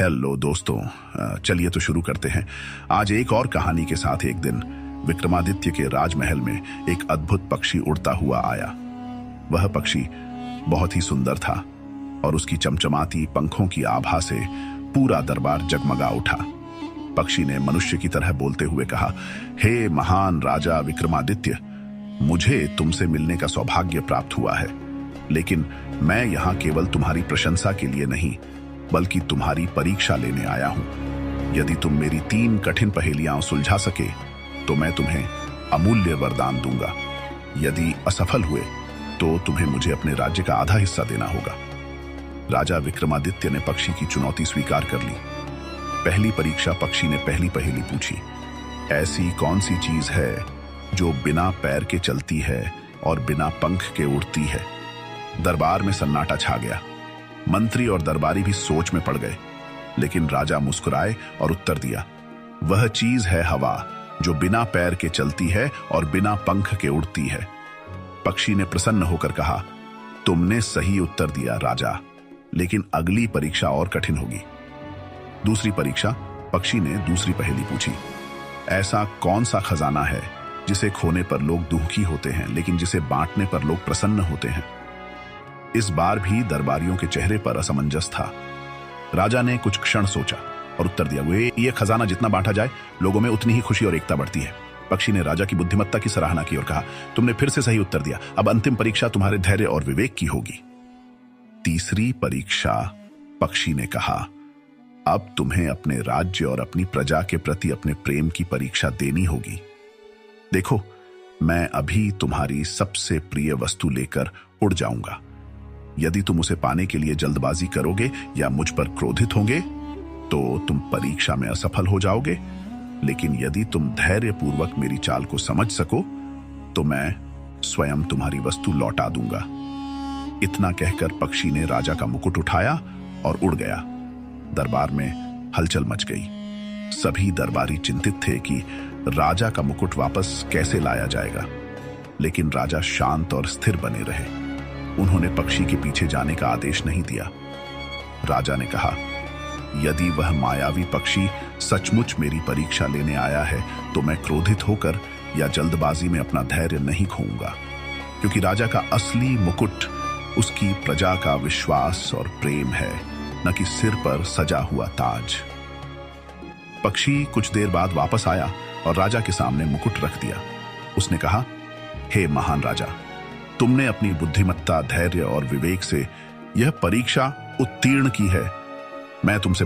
Hello दोस्तों, चलिए तो शुरू करते हैं। आज एक और कहानी के साथ। एक दिन विक्रमादित्य के राजमहल में एक अद्भुत पक्षी उड़ता हुआ आया। वह पक्षी बहुत ही सुंदर था और उसकी चमचमाती पंखों की आभा से पूरा दरबार जगमगा उठा। पक्षी ने मनुष्य की तरह बोलते हुए कहा, हे महान राजा विक्रमादित्य, मुझे तुमसे मिलने का सौभाग्य प्राप्त हुआ है, लेकिन मैं यहाँ केवल तुम्हारी प्रशंसा के लिए नहीं बल्कि तुम्हारी परीक्षा लेने आया हूं। यदि तुम मेरी 3 कठिन पहेलियां सुलझा सके तो मैं तुम्हें अमूल्य वरदान दूंगा। यदि असफल हुए तो तुम्हें मुझे अपने राज्य का आधा हिस्सा देना होगा। राजा विक्रमादित्य ने पक्षी की चुनौती स्वीकार कर ली। पहली परीक्षा पक्षी ने पहली पहेली पूछी, ऐसी कौन सी चीज है जो बिना पैर के चलती है और बिना पंख के उड़ती है? दरबार में सन्नाटा छा गया। मंत्री और दरबारी भी सोच में पड़ गए, लेकिन राजा मुस्कुराए और उत्तर दिया, वह चीज है हवा, जो बिना पैर के चलती है और बिना पंख के उड़ती है। पक्षी ने प्रसन्न होकर कहा, तुमने सही उत्तर दिया राजा, लेकिन अगली परीक्षा और कठिन होगी। दूसरी परीक्षा पक्षी ने दूसरी पहेली पूछी, ऐसा कौन सा खजाना है जिसे खोने पर लोग दुखी होते हैं लेकिन जिसे बांटने पर लोग प्रसन्न होते हैं? इस बार भी दरबारियों के चेहरे पर असमंजस था। राजा ने कुछ क्षण सोचा और उत्तर दिया, ये खजाना जितना बांटा जाए लोगों में उतनी ही खुशी और एकता बढ़ती है। पक्षी ने राजा की बुद्धिमत्ता की सराहना की और कहा, तुमने फिर से सही उत्तर दिया। अब अंतिम परीक्षा तुम्हारे धैर्य और विवेक की होगी। तीसरी परीक्षा पक्षी ने कहा, अब तुम्हें अपने राज्य और अपनी प्रजा के प्रति अपने प्रेम की परीक्षा देनी होगी। देखो, मैं अभी तुम्हारी सबसे प्रिय वस्तु लेकर उड़ जाऊंगा। यदि तुम उसे पाने के लिए जल्दबाजी करोगे या मुझ पर क्रोधित होंगे तो तुम परीक्षा में असफल हो जाओगे, लेकिन यदि तुम धैर्यपूर्वक मेरी चाल को समझ सको तो मैं स्वयं तुम्हारी वस्तु लौटा दूंगा। इतना कहकर पक्षी ने राजा का मुकुट उठाया और उड़ गया। दरबार में हलचल मच गई। सभी दरबारी चिंतित थे कि राजा का मुकुट वापस कैसे लाया जाएगा, लेकिन राजा शांत और स्थिर बने रहे। उन्होंने पक्षी के पीछे जाने का आदेश नहीं दिया। राजा ने कहा, यदि वह मायावी पक्षी सचमुच मेरी परीक्षा लेने आया है तो मैं क्रोधित होकर या जल्दबाजी में अपना धैर्य नहीं खोऊंगा, क्योंकि राजा का असली मुकुट उसकी प्रजा का विश्वास और प्रेम है, न कि सिर पर सजा हुआ ताज। पक्षी कुछ देर बाद वापस आया और राजा के सामने मुकुट रख दिया। उसने कहा, हे महान राजा, तुमने अपनी बुद्धिमत्ता, धैर्य और विवेक से यह परीक्षा उत्तीर्ण की है। मैं तुमसे